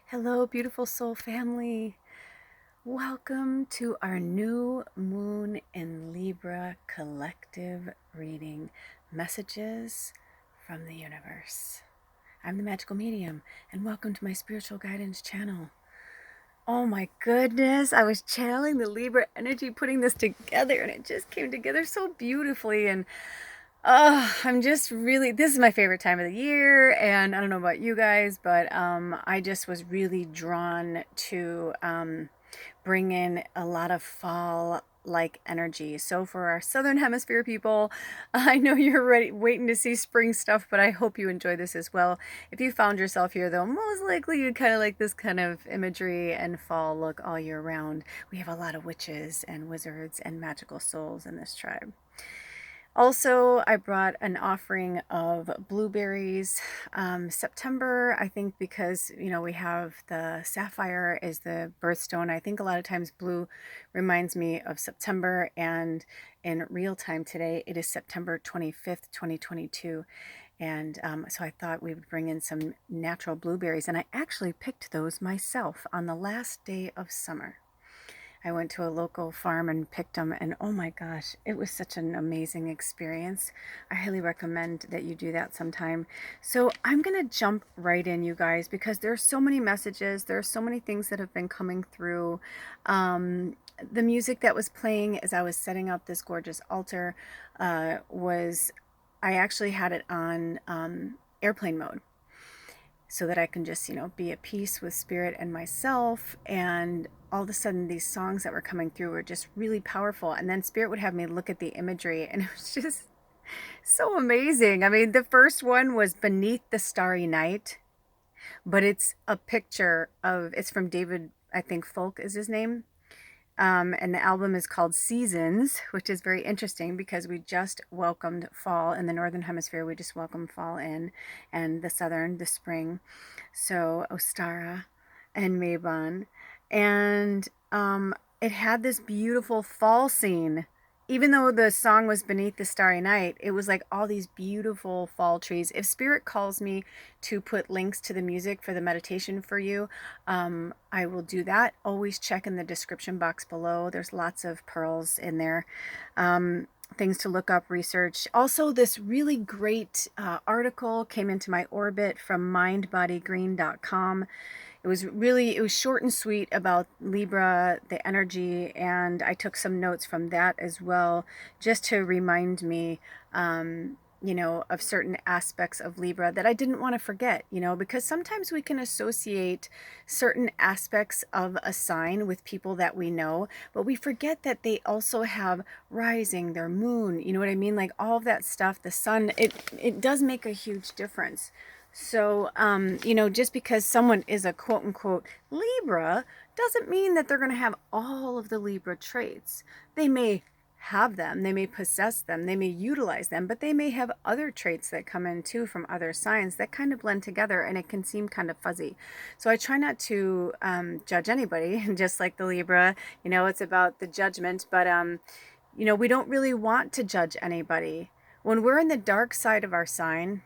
Hello, beautiful soul family. Welcome to our new moon in Libra collective reading, messages from the universe. I'm the magical medium, and welcome to my spiritual guidance channel. Oh my goodness, I was channeling the Libra energy, putting this together, and it just came together so beautifully. And I'm just really, this is my favorite time of the year, and I don't know about you guys, but I just was really drawn to bring in a lot of fall like energy. So for our southern hemisphere people, I know you're ready waiting to see spring stuff, but I hope you enjoy this as well. If you found yourself here though, most likely you kind of like this kind of imagery and fall look all year round. We have a lot of witches and wizards and magical souls in this tribe. Also, I brought an offering of blueberries. September, I think, because we have the sapphire is the birthstone. I think a lot of times blue reminds me of September, and in real time today, it is September 25th, 2022. And so I thought we would bring in some natural blueberries, and I actually picked those myself on the last day of summer. I went to a local farm and picked them, and oh my gosh, it was such an amazing experience. I highly recommend that you do that sometime. So I'm gonna jump right in, you guys, because there are so many messages, there are so many things that have been coming through. The music that was playing as I was setting up this gorgeous altar was, I actually had it on airplane mode, so that I can just, be at peace with spirit and myself. And all of a sudden, these songs that were coming through were just really powerful. And then spirit would have me look at the imagery, and it was just so amazing. I mean, the first one was Beneath the Starry Night, but it's a picture of, it's from David, I think Tolk is his name. And the album is called Seasons, which is very interesting because we just welcomed fall in the Northern Hemisphere. We just welcomed fall in, and the Southern, the spring. So Ostara and Mabon. And it had this beautiful fall scene. Even though the song was Beneath the Starry Night, it was like all these beautiful fall trees. If Spirit calls me to put links to the music for the meditation for you, I will do that. Always check in the description box below. There's lots of pearls in there. Things to look up, research. Also, this really great article came into my orbit from mindbodygreen.com. It was short and sweet about Libra, the energy, and I took some notes from that as well, just to remind me, of certain aspects of Libra that I didn't want to forget, because sometimes we can associate certain aspects of a sign with people that we know, but we forget that they also have rising, their moon, you know what I mean? Like all of that stuff, the sun, it does make a huge difference. So, just because someone is a quote unquote Libra doesn't mean that they're going to have all of the Libra traits. They may have them, they may possess them, they may utilize them, but they may have other traits that come in too from other signs that kind of blend together, and it can seem kind of fuzzy. So I try not to judge anybody, just like the Libra, it's about the judgment, but, we don't really want to judge anybody. When we're in the dark side of our sign,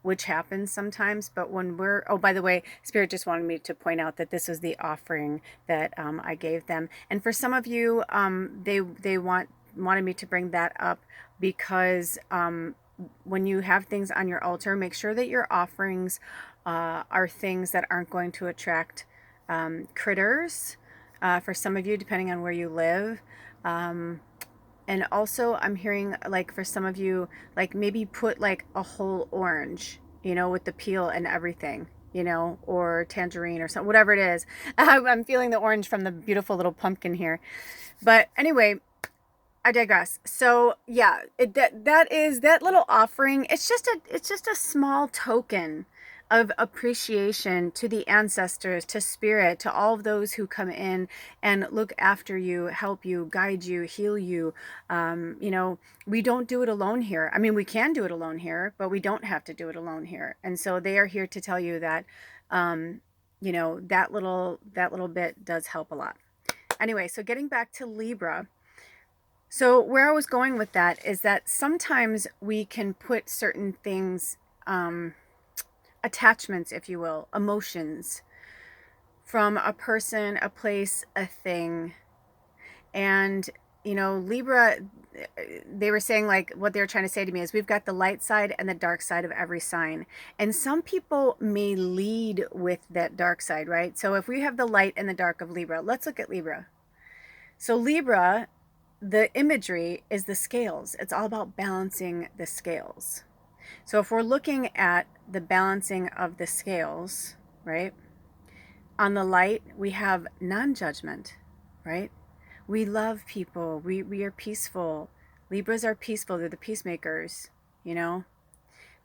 which happens sometimes, but when we're, oh, by the way, Spirit just wanted me to point out that this was the offering that I gave them. And for some of you, they wanted me to bring that up because when you have things on your altar, make sure that your offerings are things that aren't going to attract critters, for some of you, depending on where you live. And also I'm hearing, like, for some of you, like maybe put like a whole orange, with the peel and everything, or tangerine or something, whatever it is. I'm feeling the orange from the beautiful little pumpkin here. But anyway, I digress. So yeah, that is that little offering. It's just a small token of appreciation to the ancestors, to spirit, to all of those who come in and look after you, help you, guide you, heal you. We don't do it alone here. I mean, we can do it alone here, but we don't have to do it alone here. And so they are here to tell you that, that little bit does help a lot. Anyway, so getting back to Libra. So where I was going with that is that sometimes we can put certain things, attachments, if you will, emotions, from a person, a place, a thing. And, you know, Libra, they were saying, like, what they were trying to say to me is we've got the light side and the dark side of every sign. And some people may lead with that dark side, right? So if we have the light and the dark of Libra, let's look at Libra. So Libra, the imagery is the scales. It's all about balancing the scales. So if we're looking at the balancing of the scales, right? On the light, we have non-judgment, right? We love people. We are peaceful. Libras are peaceful. They're the peacemakers, you know?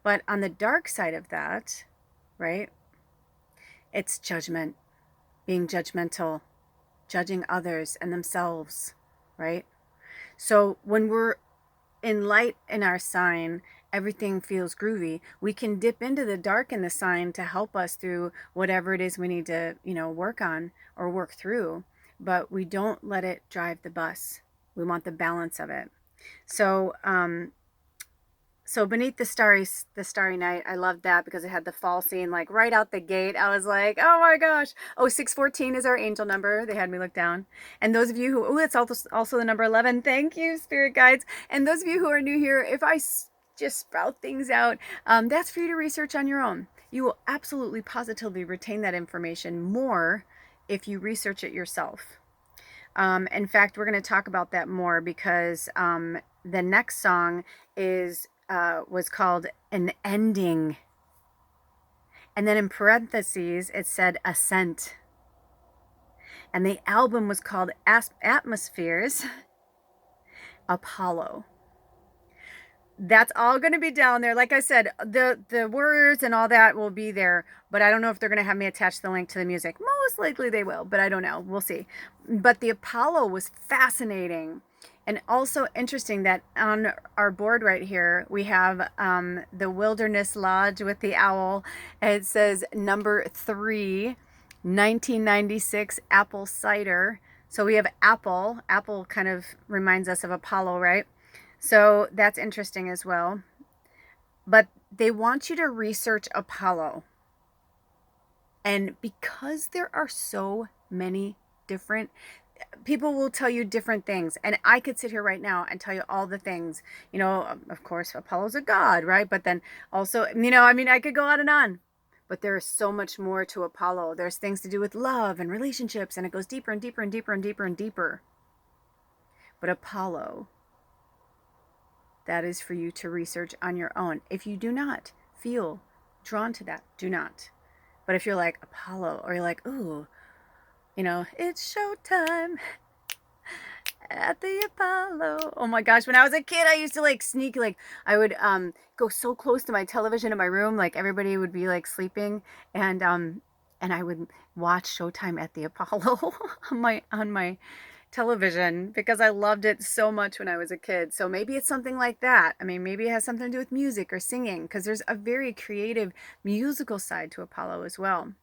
But on the dark side of that, right? It's judgment, being judgmental, judging others and themselves, right? So when we're in light in our sign, everything feels groovy. We can dip into the dark in the sign to help us through whatever it is we need to, you know, work on or work through, but we don't let it drive the bus. We want the balance of it. So, so beneath the starry night, I loved that because it had the fall scene like right out the gate. I was like, oh my gosh. Oh, 614 is our angel number. They had me look down. And those of you who, oh, it's also the number 11. Thank you, spirit guides. And those of you who are new here, if I just sprout things out, that's for you to research on your own. You will absolutely positively retain that information more if you research it yourself. In fact, we're going to talk about that more because the next song was called An Ending. And then in parentheses, it said ASCENT. And the album was called Atmospheres Apollo. That's all going to be down there. Like I said, the words and all that will be there, but I don't know if they're going to have me attach the link to the music. Most likely they will, but I don't know. We'll see. But the Apollo was fascinating. And also interesting that on our board right here, we have the Wilderness Lodge with the owl. It says number 3, 1996 apple cider. So we have apple. Apple kind of reminds us of Apollo, right? So that's interesting as well. But they want you to research Apollo. And because there are so many different people will tell you different things, and I could sit here right now and tell you all the things, you know. Of course Apollo's a god, right? But then also, you know, I mean, I could go on and on, but there is so much more to Apollo. There's things to do with love and relationships, and it goes deeper and deeper and deeper and deeper and deeper. But Apollo, that is for you to research on your own. If you do not feel drawn to that, do not. But if you're like Apollo, or you're like, ooh, you know, it's showtime at the Apollo. Oh my gosh, when I was a kid, I used to like sneak, like I would go so close to my television in my room, like everybody would be like sleeping, and I would watch Showtime at the Apollo on my television because I loved it so much when I was a kid. So maybe it's something like that. I mean, maybe it has something to do with music or singing, because there's a very creative musical side to Apollo as well.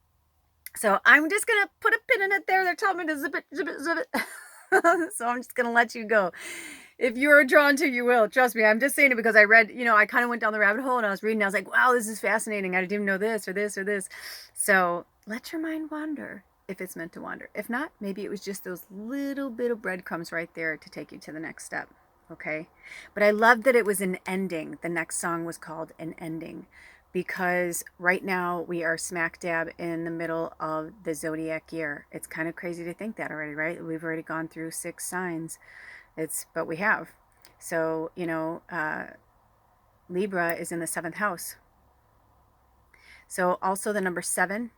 So I'm just going to put a pin in it there. They're telling me to zip it, zip it, zip it. So I'm just going to let you go. If you're drawn to, you will. Trust me. I'm just saying it because I read, you know, I kind of went down the rabbit hole and I was reading. I was like, wow, this is fascinating. I didn't even know this or this or this. So let your mind wander if it's meant to wander. If not, maybe it was just those little bit of breadcrumbs right there to take you to the next step. Okay. But I love that it was an ending. The next song was called An Ending, because right now we are smack dab in the middle of the zodiac year. It's kind of crazy to think that already, right? We've already gone through 6 signs. But we have. So, you know, Libra is in the 7th house. So also the number 7,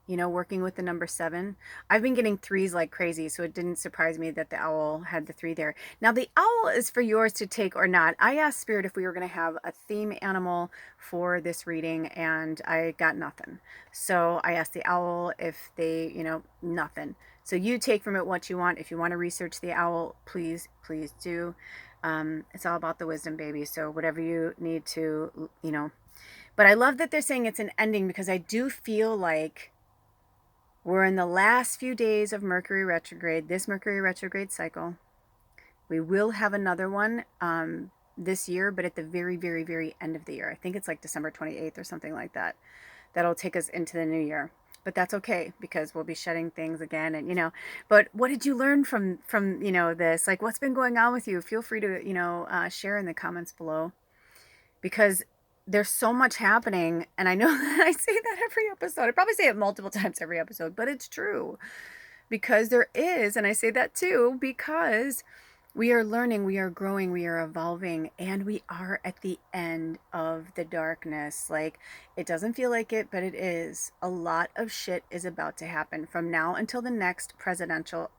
you know, working with the number 7. I've been getting 3s like crazy, so it didn't surprise me that the owl had the 3 there. Now the owl is for yours to take or not. I asked Spirit if we were going to have a theme animal for this reading, and I got nothing. So I asked the owl if they, you know, nothing. So you take from it what you want. If you want to research the owl, please, please do. It's all about the wisdom, baby. So whatever you need to, you know. But I love that they're saying it's an ending, because I do feel like we're in the last few days of Mercury retrograde, this Mercury retrograde cycle. We will have another one this year, but at the very, very, very end of the year. I think it's like December 28th or something like that. That'll take us into the new year. but that's okay because we'll be shedding things again. And, you know, but what did you learn from, you know, this? Like, what's been going on with you? Feel free to, you know, share in the comments below, because there's so much happening. And I know that I say that every episode. I probably say it multiple times every episode, but it's true, because there is. And I say that too, because we are learning, we are growing, we are evolving, and we are at the end of the darkness. Like, it doesn't feel like it, but it is. A lot of shit is about to happen from now until the next presidential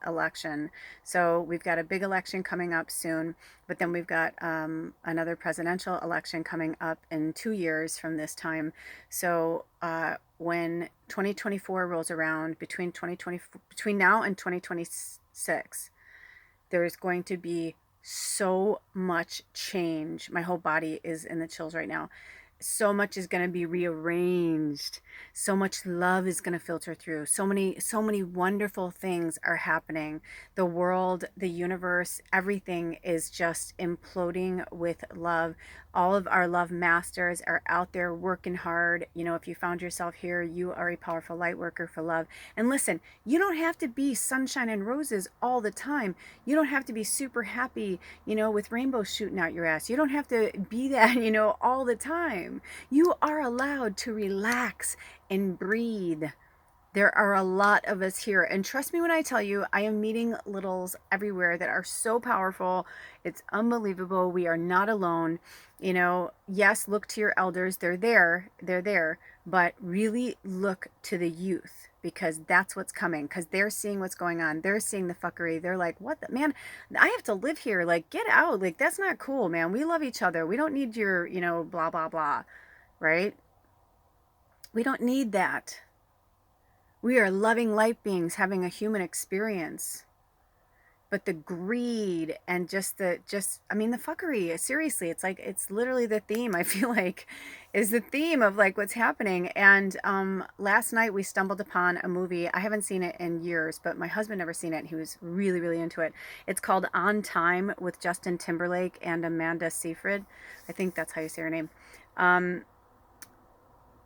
election. So we've got a big election coming up soon, but then we've got another presidential election coming up in 2 years from this time. So when 2024 rolls around, between now and 2026, there's going to be so much change. My whole body is in the chills right now. So much is going to be rearranged. So much love is going to filter through. So many wonderful things are happening. The world, the universe, everything is just imploding with love. All of our love masters are out there working hard. You know, if you found yourself here, you are a powerful light worker for love. And listen, you don't have to be sunshine and roses all the time. You don't have to be super happy, you know, with rainbows shooting out your ass. You don't have to be that, you know, all the time. You are allowed to relax and breathe. There are a lot of us here. And trust me when I tell you, I am meeting littles everywhere that are so powerful. It's unbelievable. We are not alone. You know, yes, look to your elders. They're there. They're there. But really look to the youth, because that's what's coming. Because they're seeing what's going on. They're seeing the fuckery. They're like, what the, man, I have to live here. Like, get out. Like, that's not cool, man. We love each other. We don't need your, you know, blah, blah, blah. Right? We don't need that. We are loving light beings having a human experience. But the greed and the fuckery, seriously, it's like, it's literally the theme, I feel like, is the theme of like what's happening. And last night we stumbled upon a movie. I haven't seen it in years, but my husband never seen it. He was really, really into it. It's called On Time, with Justin Timberlake and Amanda Seyfried. I think that's how you say her name.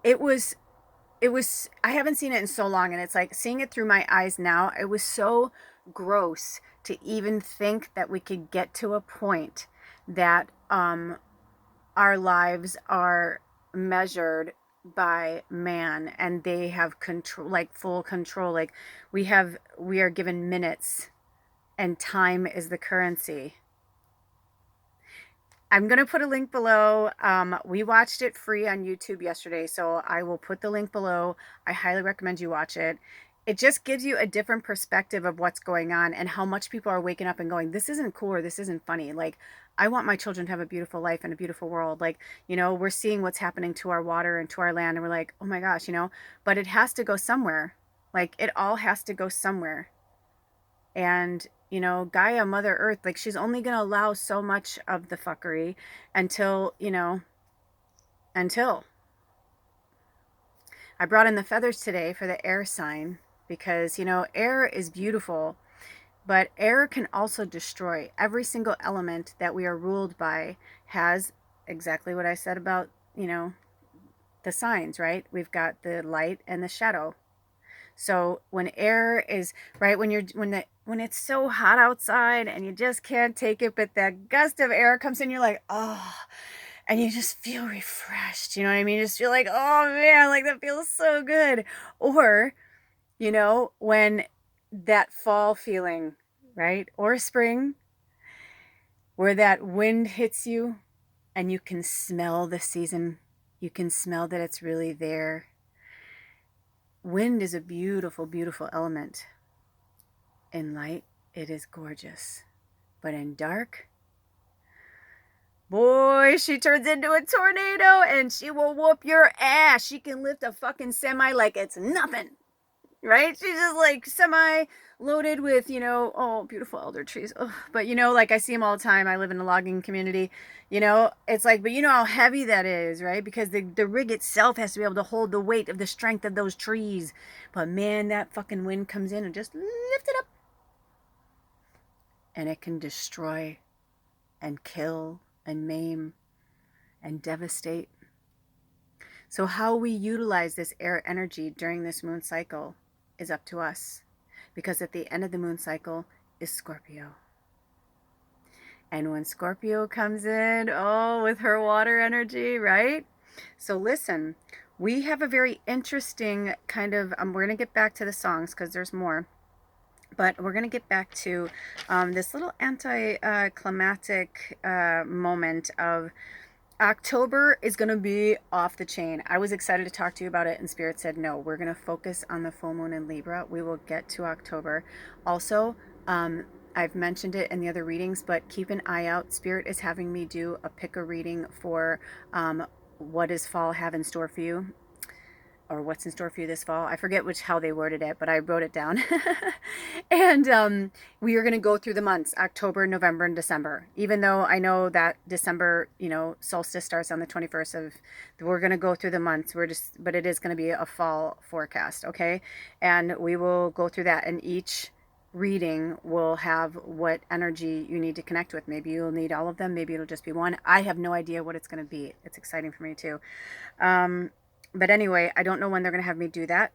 It was, I haven't seen it in so long, and it's like seeing it through my eyes now. It was so gross to even think that we could get to a point that our lives are measured by man, and they have control, like full control. Like we are given minutes, and time is the currency. I'm going to put a link below. We watched it free on YouTube yesterday, so I will put the link below. I highly recommend you watch it. It just gives you a different perspective of what's going on and how much people are waking up and going, this isn't cool, or this isn't funny. Like, I want my children to have a beautiful life and a beautiful world. Like, you know, we're seeing what's happening to our water and to our land, and we're like, oh my gosh, you know, but it has to go somewhere. Like, it all has to go somewhere. And, you know, Gaia, Mother Earth, like, she's only going to allow so much of the fuckery until, you know, until. I brought in the feathers today for the air sign because, you know, air is beautiful, but air can also destroy. Every single element that we are ruled by has exactly what I said about, you know, the signs, right? We've got the light and the shadow. So when air is right, when it's so hot outside and you just can't take it, but that gust of air comes in, you're like, oh, and you just feel refreshed. You know what I mean? You just feel like, oh man, like that feels so good. Or, you know, when that fall feeling, right? Or spring, where that wind hits you and you can smell the season. You can smell that it's really there. Wind is a beautiful, beautiful element. In light, it is gorgeous. But in dark, boy, she turns into a tornado and she will whoop your ass. She can lift a fucking semi like it's nothing. Right? She's just like semi loaded with, you know, oh, beautiful elder trees. Oh, but, you know, like I see them all the time. I live in a logging community. You know, it's like, but you know how heavy that is, right? Because the rig itself has to be able to hold the weight of the strength of those trees. But man, that fucking wind comes in and just lifts it up. And it can destroy and kill and maim and devastate. So how we utilize this air energy during this moon cycle is up to us, because at the end of the moon cycle is Scorpio. And when Scorpio comes in, oh, with her water energy, right? So listen, we have a very interesting kind of, we're going to get back to the songs because there's more. But we're going to get back to this little anticlimactic moment of October is going to be off the chain. I was excited to talk to you about it, and Spirit said, no, we're going to focus on the full moon in Libra. We will get to October. Also, I've mentioned it in the other readings, but keep an eye out. Spirit is having me do a pick a reading for what does fall have in store for you, or what's in store for you this fall. I forget how they worded it, but I wrote it down. And we are going to go through the months, October, November, and December. Even though I know that December, solstice starts on the 21st of, we're going to go through the months. But it is going to be a fall forecast, okay? And we will go through that, and each reading will have what energy you need to connect with. Maybe you'll need all of them. Maybe it'll just be one. I have no idea what it's going to be. It's exciting for me too. But anyway, I don't know when they're going to have me do that.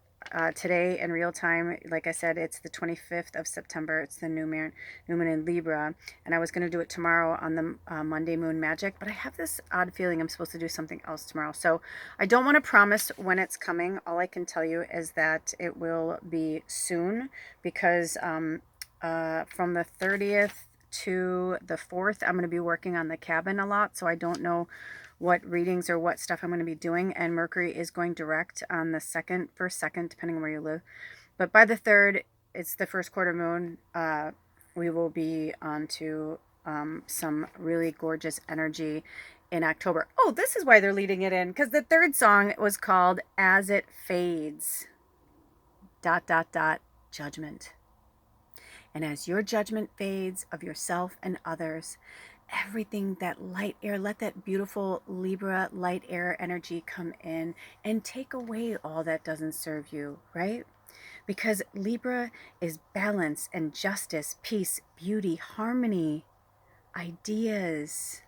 Today in real time, like I said, it's the 25th of September. It's the new moon in Libra. And I was going to do it tomorrow on the Monday moon magic. But I have this odd feeling I'm supposed to do something else tomorrow. So I don't want to promise when it's coming. All I can tell you is that it will be soon. Because from the 30th to the 4th, I'm going to be working on the cabin a lot. So I don't know what readings or what stuff I'm going to be doing, and Mercury is going direct on the first second, depending on where you live. But by the 3rd, it's the first quarter moon. We will be on to some really gorgeous energy in October. Oh, this is why they're leading it in, because the 3rd song was called As It Fades, ... judgment. And as your judgment fades of yourself and others, everything, that light air, let that beautiful Libra light air energy come in and take away all that doesn't serve you, right? Because Libra is balance and justice, peace, beauty, harmony, ideas,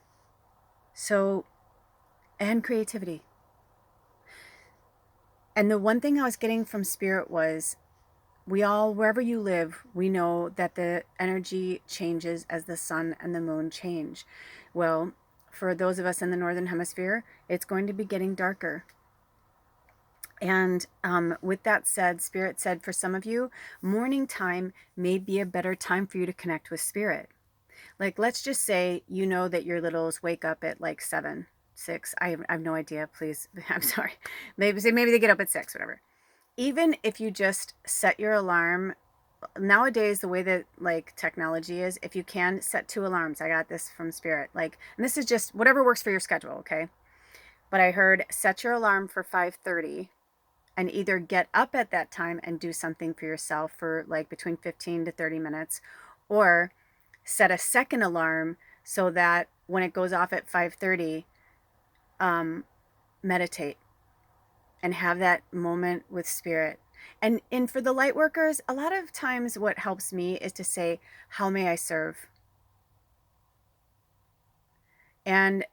and creativity. And the one thing I was getting from Spirit was, we all, wherever you live, we know that the energy changes as the sun and the moon change. Well, for those of us in the Northern Hemisphere, it's going to be getting darker. And with that said, Spirit said for some of you, morning time may be a better time for you to connect with Spirit. Like, let's just say, that your littles wake up at like 7, 6. I have no idea, please. I'm sorry. Maybe they get up at 6, whatever. Even if you just set your alarm, nowadays, the way that technology is, if you can set 2 alarms, I got this from Spirit, and this is just whatever works for your schedule, okay? But I heard set your alarm for 5:30 and either get up at that time and do something for yourself for between 15 to 30 minutes, or set a second alarm so that when it goes off at 5:30, meditate and have that moment with Spirit. And for the light workers, a lot of times what helps me is to say, how may I serve? And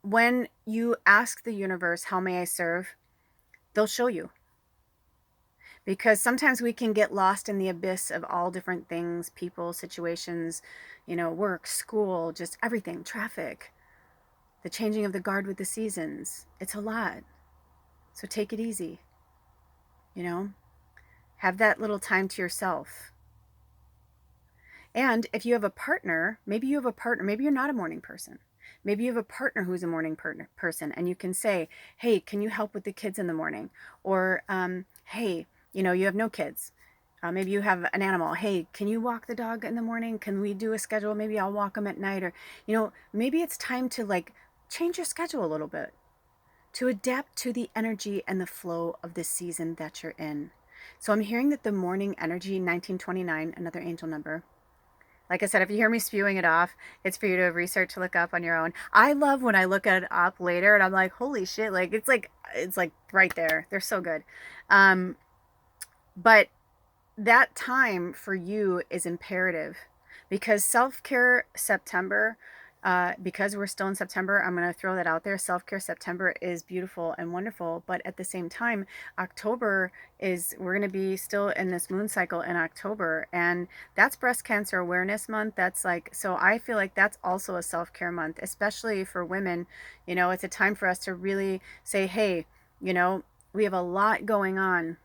when you ask the universe, how may I serve? They'll show you. Because sometimes we can get lost in the abyss of all different things, people, situations, work, school, just everything, traffic, the changing of the guard with the seasons. It's a lot. So take it easy, have that little time to yourself. And if you have a partner, maybe you're not a morning person. Maybe you have a partner who's a morning person, and you can say, hey, can you help with the kids in the morning? Or, hey, you have no kids. Maybe you have an animal. Hey, can you walk the dog in the morning? Can we do a schedule? Maybe I'll walk them at night. Or, maybe it's time to change your schedule a little bit, to adapt to the energy and the flow of the season that you're in. So I'm hearing that the morning energy, 1929, another angel number. Like I said, if you hear me spewing it off, it's for you to research, to look up on your own. I love when I look it up later and I'm like, holy shit, it's right there. They're so good. But that time for you is imperative, because self-care September, because we're still in September, I'm going to throw that out there. Self-care September is beautiful and wonderful, but at the same time, October is, we're going to be still in this moon cycle in October, and that's Breast Cancer Awareness Month. That's like, so I feel like that's also a self-care month, especially for women. You know, it's a time for us to really say, hey, you know, we have a lot going on.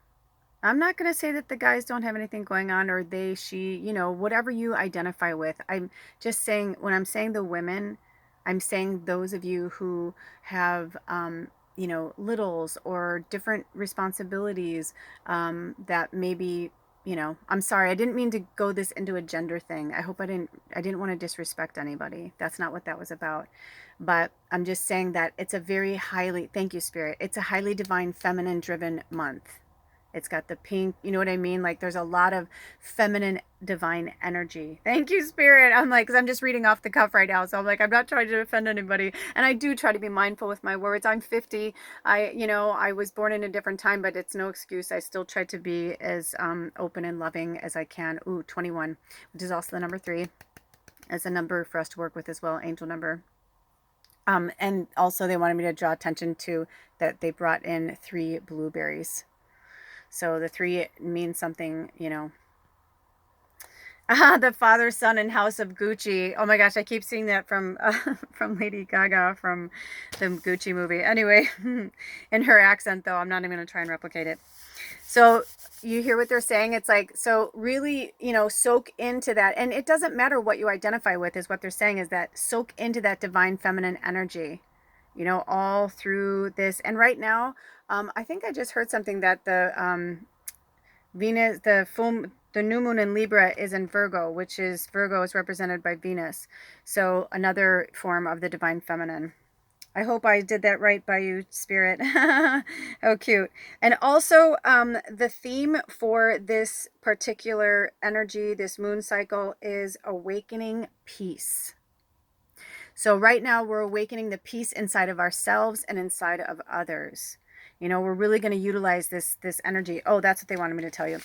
I'm not going to say that the guys don't have anything going on, or they, she, you know, whatever you identify with. I'm just saying, when I'm saying the women, I'm saying those of you who have, you know, littles or different responsibilities, that maybe, you know, I'm sorry, I didn't mean to go this into a gender thing. I hope I didn't want to disrespect anybody. That's not what that was about. But I'm just saying that it's a very highly, thank you, Spirit. It's a highly divine, feminine driven month. It's got the pink, you know what I mean? Like there's a lot of feminine divine energy. Thank you, Spirit. I'm like, because I'm just reading off the cuff right now. So I'm like, I'm not trying to offend anybody. And I do try to be mindful with my words. I'm 50. You know, I was born in a different time, but it's no excuse. I still try to be as open and loving as I can. Ooh, 21, which is also the number 3, as a number for us to work with as well, angel number. And also they wanted me to draw attention to that they brought in 3 blueberries. So the 3 means something, you know. The Father, Son, and House of Gucci. Oh my gosh, I keep seeing that from Lady Gaga from the Gucci movie. Anyway, in her accent though, I'm not even going to try and replicate it. So you hear what they're saying? It's like, so really, you know, soak into that. And it doesn't matter what you identify with, is what they're saying, is that soak into that divine feminine energy, you know, all through this. And right now, I think I just heard something that the Venus, the new moon in Libra is in Virgo, which is, Virgo is represented by Venus. So another form of the divine feminine. I hope I did that right by you, Spirit. How cute. And also, the theme for this particular energy, this moon cycle, is awakening peace. So right now we're awakening the peace inside of ourselves and inside of others. You know, we're really going to utilize this energy. Oh, that's what they wanted me to tell you.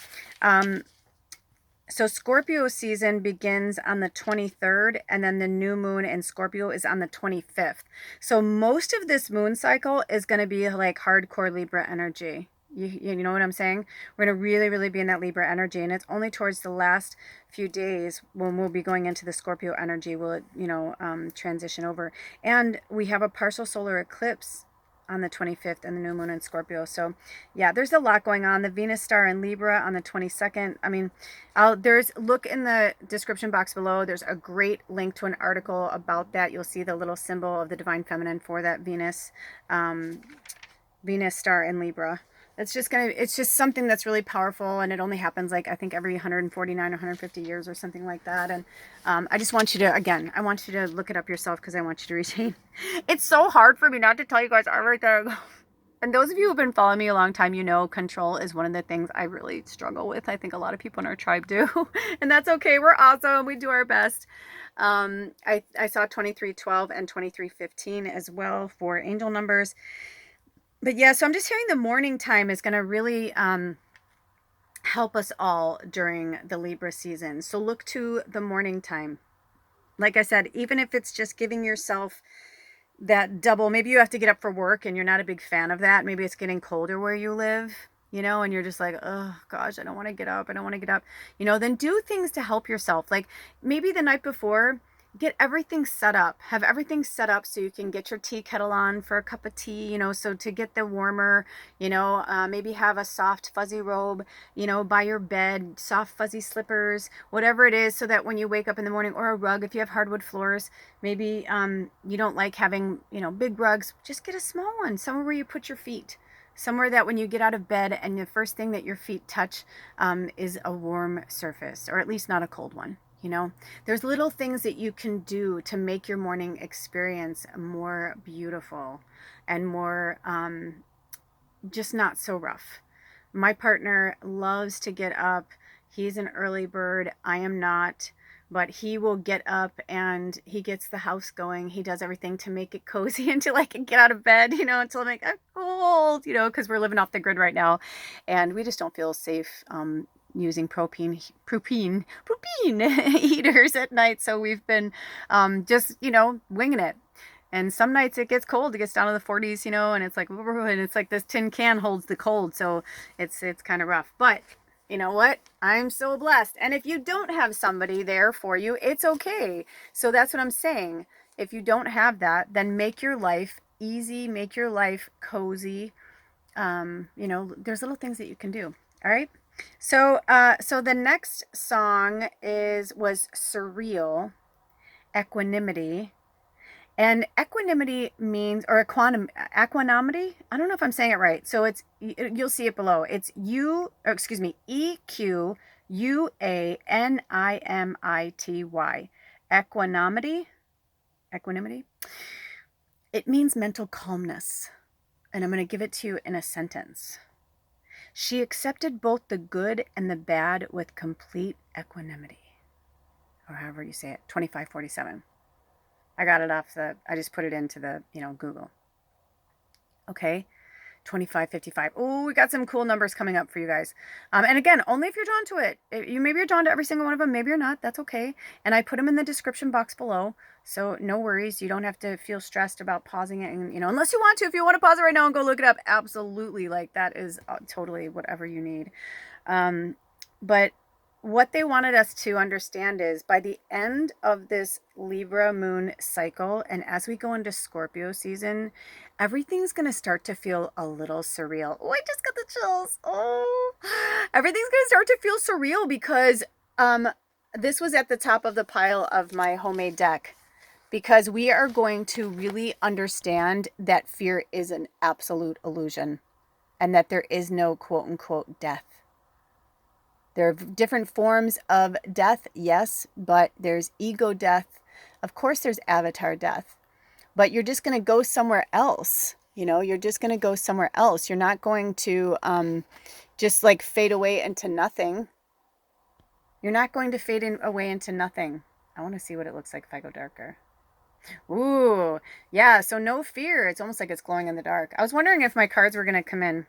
So Scorpio season begins on the 23rd, and then the new moon in Scorpio is on the 25th. So most of this moon cycle is going to be like hardcore Libra energy. You know what I'm saying? We're going to really, really be in that Libra energy. And it's only towards the last few days when we'll be going into the Scorpio energy will it, you know, transition over. And we have a partial solar eclipse on the 25th and the new moon in Scorpio. So yeah, there's a lot going on. The Venus star in Libra on the 22nd. I mean, look in the description box below. There's a great link to an article about that. You'll see the little symbol of the divine feminine for that Venus star in Libra. It's just something that's really powerful, and it only happens like, I think, every 149 or 150 years or something like that. And I just want you to, again, I want you to look it up yourself, because I want you to retain. It's so hard for me not to tell you guys everything. And those of you who have been following me a long time, you know control is one of the things I really struggle with. I think a lot of people in our tribe do. And that's okay. We're awesome. We do our best. I saw 2312 and 2315 as well for angel numbers. But yeah, so I'm just hearing the morning time is going to really help us all during the Libra season. So look to the morning time. Like I said, even if it's just giving yourself that double, maybe you have to get up for work and you're not a big fan of that. Maybe it's getting colder where you live, you know, and you're just like, oh gosh, I don't want to get up. I don't want to get up, you know, then do things to help yourself. Like maybe the night before, get everything set up, have everything set up so you can get your tea kettle on for a cup of tea, you know, so to get the warmer, you know, maybe have a soft fuzzy robe, you know, by your bed, soft fuzzy slippers, whatever it is, so that when you wake up in the morning, or a rug, if you have hardwood floors, maybe you don't like having, you know, big rugs, just get a small one, somewhere where you put your feet. Somewhere that when you get out of bed and the first thing that your feet touch is a warm surface, or at least not a cold one. You know, there's little things that you can do to make your morning experience more beautiful and more just not so rough. My partner loves to get up. He's an early bird. I am not. But he will get up and he gets the house going. He does everything to make it cozy until I can get out of bed, you know, until I'm like, I'm cold, you know, because we're living off the grid right now. And we just don't feel safe using propane heaters at night. So we've been just, winging it. And some nights it gets cold. It gets down to the 40s, and it's like this tin can holds the cold. So it's kind of rough. But you know what? I'm so blessed. And if you don't have somebody there for you, it's okay. So that's what I'm saying. If you don't have that, then make your life easy, make your life cozy. There's little things that you can do. All right. So the next song was SURREAL, Equanimity. And equanimity means, or equanimity, I don't know if I'm saying it right. So you'll see it below. It's EQUANIMITY. Equanimity. It means mental calmness. And I'm going to give it to you in a sentence. She accepted both the good and the bad with complete equanimity. Or however you say it, 2547. I got it I just put it into the, Google. Okay, 2555. Oh, we got some cool numbers coming up for you guys. And again, only if you're drawn to it. Maybe you're drawn to every single one of them. Maybe you're not. That's okay. And I put them in the description box below. So no worries. You don't have to feel stressed about pausing it. And, unless you want to. If you want to pause it right now and go look it up, absolutely. Like, that is totally whatever you need. But what they wanted us to understand is by the end of this Libra moon cycle, and as we go into Scorpio season, everything's going to start to feel a little surreal. Oh, I just got the chills. Oh, everything's going to start to feel surreal because this was at the top of the pile of my homemade deck, because we are going to really understand that fear is an absolute illusion and that there is no quote unquote death. There are different forms of death, yes, but there's ego death. Of course, there's avatar death, but you're just going to go somewhere else. You're just going to go somewhere else. You're not going to just like fade away into nothing. You're not going to fade away into nothing. I want to see what it looks like if I go darker. Ooh, yeah, so no fear. It's almost like it's glowing in the dark. I was wondering if my cards were going to come in.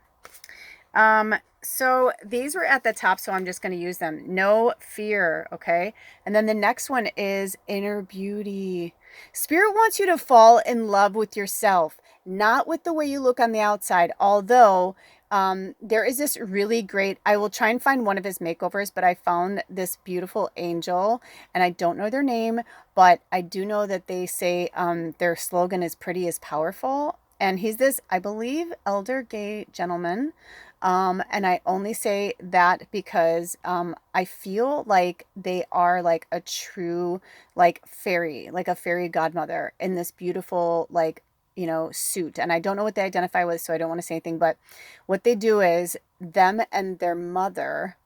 So these were at the top, so I'm just going to use them. No fear, okay? And then the next one is inner beauty. Spirit wants you to fall in love with yourself, not with the way you look on the outside. Although there is this really great, I will try and find one of his makeovers, but I found this beautiful angel, and I don't know their name, but I do know that they say their slogan is pretty is powerful. And he's this, I believe, elder gay gentleman. And I only say that because I feel like they are like a true like fairy, like a fairy godmother in this beautiful like, suit. And I don't know what they identify with, so I don't want to say anything. But what they do is them and their mother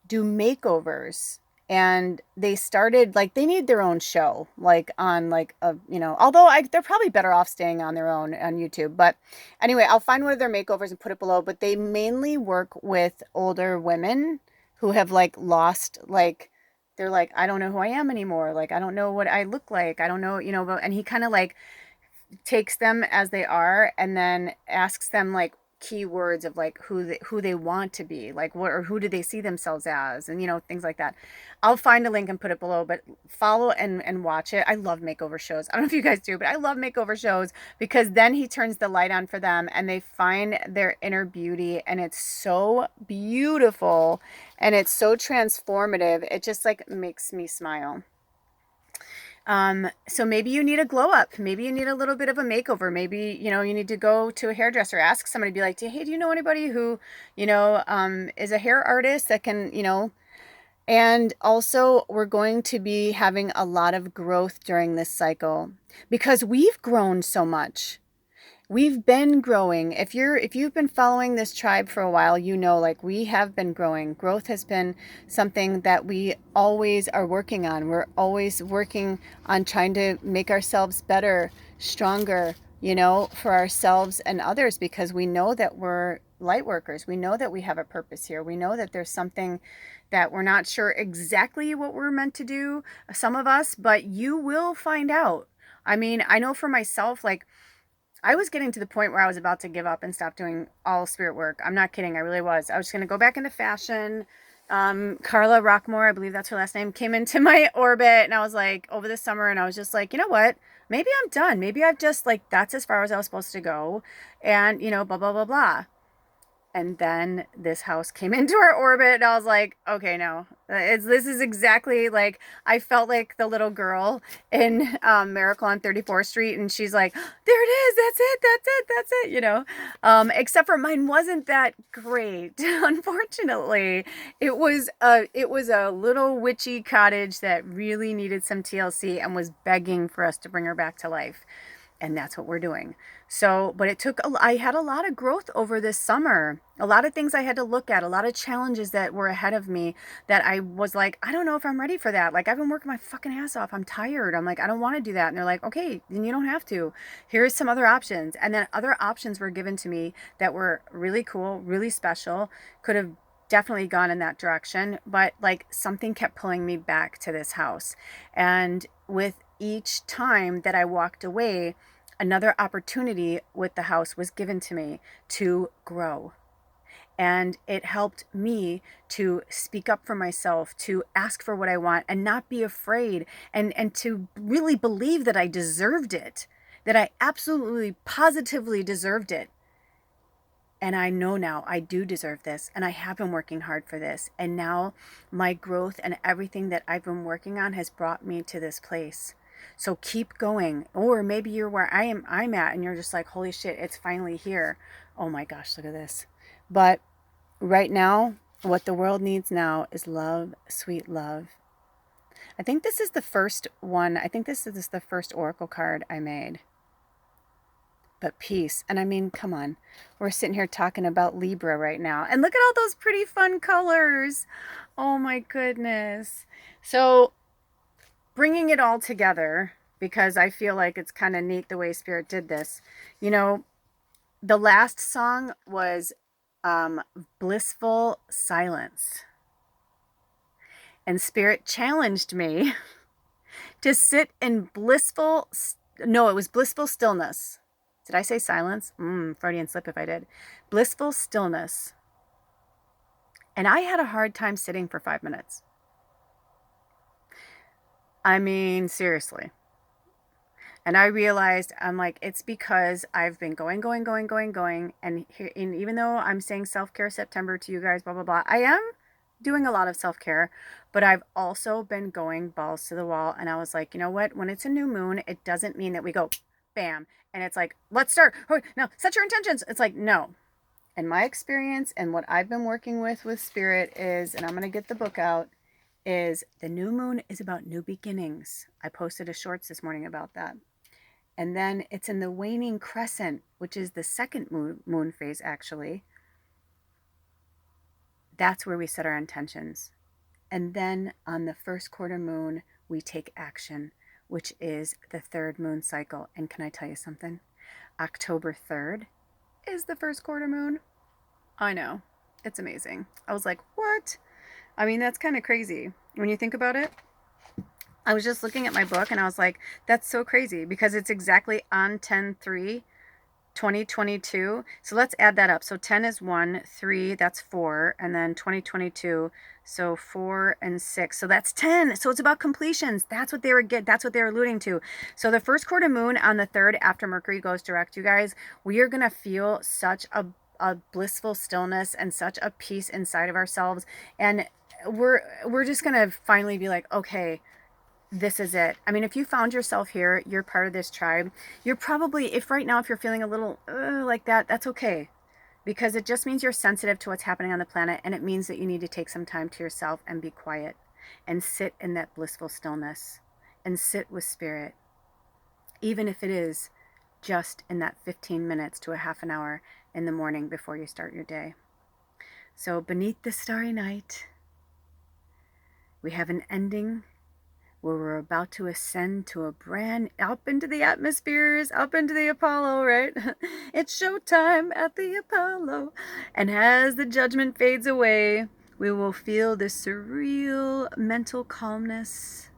do makeovers. And they started like they need their own show, like on like a although they're probably better off staying on their own on YouTube. But anyway, I'll find one of their makeovers and put it below. But they mainly work with older women who have like lost, like they're like, I don't know who I am anymore. Like I don't know what I look like. I don't know, and he kind of like takes them as they are and then asks them like keywords of like who they want to be, like what, or who do they see themselves as, and things like that. I'll find a link and put it below, but follow and watch it. I love makeover shows. I don't know if you guys do, but I love makeover shows because then he turns the light on for them and they find their inner beauty, and it's so beautiful and it's so transformative. It just like makes me smile. So maybe you need a glow up. Maybe you need a little bit of a makeover. Maybe, you need to go to a hairdresser, ask somebody, be like, hey, do you know anybody who, is a hair artist that can, and also we're going to be having a lot of growth during this cycle because we've grown so much. We've been growing. If you've been following this tribe for a while, like we have been growing. Growth has been something that we always are working on. We're always working on trying to make ourselves better, stronger, for ourselves and others, because we know that we're light workers. We know that we have a purpose here. We know that there's something that we're not sure exactly what we're meant to do, some of us, but you will find out. I mean, I know for myself, like, I was getting to the point where I was about to give up and stop doing all spirit work. I'm not kidding. I really was. I was going to go back into fashion. Carla Rockmore, I believe that's her last name, came into my orbit, and I was like, over the summer, and I was just like, you know what? Maybe I'm done. Maybe I've just, like, that's as far as I was supposed to go. And, you know, blah, blah, blah, blah. And then this house came into our orbit, and I was like, okay, no, this is exactly like, I felt like the little girl in Miracle on 34th Street, and she's like, there it is, that's it, that's it, that's it, you know. Except for mine wasn't that great, unfortunately. It was a little witchy cottage that really needed some TLC and was begging for us to bring her back to life. And that's what we're doing. So, but I had a lot of growth over this summer, a lot of things I had to look at, a lot of challenges that were ahead of me that I was like, I don't know if I'm ready for that. Like, I've been working my fucking ass off. I'm tired. I'm like, I don't want to do that. And they're like, okay, then you don't have to. Here's some other options. And then other options were given to me that were really cool, really special, could have definitely gone in that direction, but like something kept pulling me back to this house. And with each time that I walked away, another opportunity with the house was given to me to grow. And it helped me to speak up for myself, to ask for what I want and not be afraid, and to really believe that I deserved it, that I absolutely positively deserved it. And I know now I do deserve this, and I have been working hard for this. And now my growth and everything that I've been working on has brought me to this place. So keep going. Or maybe you're where I'm at, and you're just like, holy shit, it's finally here. Oh my gosh, look at this. But right now, what the world needs now is love, sweet love. I think this is the first one. I think this is the first oracle card I made. But peace. And I mean, come on. We're sitting here talking about Libra right now. And look at all those pretty fun colors. Oh my goodness. So bringing it all together, because I feel like it's kind of neat the way Spirit did this. You know, the last song was Blissful Silence. And Spirit challenged me to sit in blissful, no, it was blissful stillness. Did I say silence? Freudian slip if I did. Blissful stillness. And I had a hard time sitting for 5 minutes. I mean, seriously. And I realized, I'm like, it's because I've been going. And even though I'm saying self-care September to you guys, blah, blah, blah, I am doing a lot of self-care, but I've also been going balls to the wall. And I was like, you know what? When it's a new moon, it doesn't mean that we go bam. And it's like, let's start. No, set your intentions. It's like, no. And my experience and what I've been working with Spirit is, and I'm going to get the book out, is the new moon is about new beginnings. I posted a shorts this morning about that. And then it's in the waning crescent, which is the second moon phase, actually. That's where we set our intentions. And then on the first quarter moon, we take action, which is the third moon cycle. And can I tell you something? October 3rd is the first quarter moon. I know. It's amazing. I was like, what? I mean, that's kind of crazy when you think about it. I was just looking at my book and I was like, that's so crazy because it's exactly on 10/3/2022. So let's add that up. So 10 is 1, 3, that's 4, and then 2022, so 4 and 6. So that's 10. So it's about completions. That's what they were alluding to. So the first quarter moon on the 3rd after Mercury goes direct, you guys, we are going to feel such a blissful stillness and such a peace inside of ourselves. And we're just going to finally be like, okay, this is it. I mean, if you found yourself here, you're part of this tribe. You're probably, if you're feeling a little like that, that's okay. Because it just means you're sensitive to what's happening on the planet. And it means that you need to take some time to yourself and be quiet and sit in that blissful stillness and sit with Spirit. Even if it is just in that 15 minutes to a half an hour in the morning before you start your day. So beneath the starry night, we have an ending where we're about to ascend to up into the atmospheres, up into the Apollo, right? It's showtime at the Apollo. And as the judgment fades away, we will feel this surreal mental calmness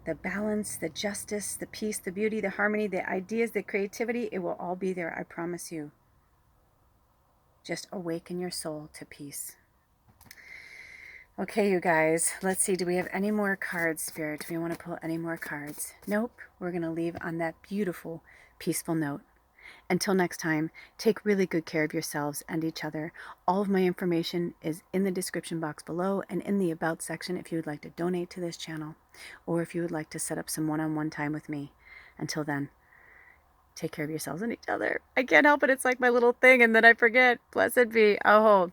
the balance, the justice, the peace, the beauty, the harmony, the ideas, the creativity, it will all be there, I promise you. Just awaken your soul to peace. Okay, you guys, let's see. Do we have any more cards, Spirit? Do we want to pull any more cards? Nope. We're going to leave on that beautiful, peaceful note. Until next time, take really good care of yourselves and each other. All of my information is in the description box below and in the About section if you would like to donate to this channel or if you would like to set up some one-on-one time with me. Until then, take care of yourselves and each other. I can't help it. It's like my little thing and then I forget. Blessed be. Oh.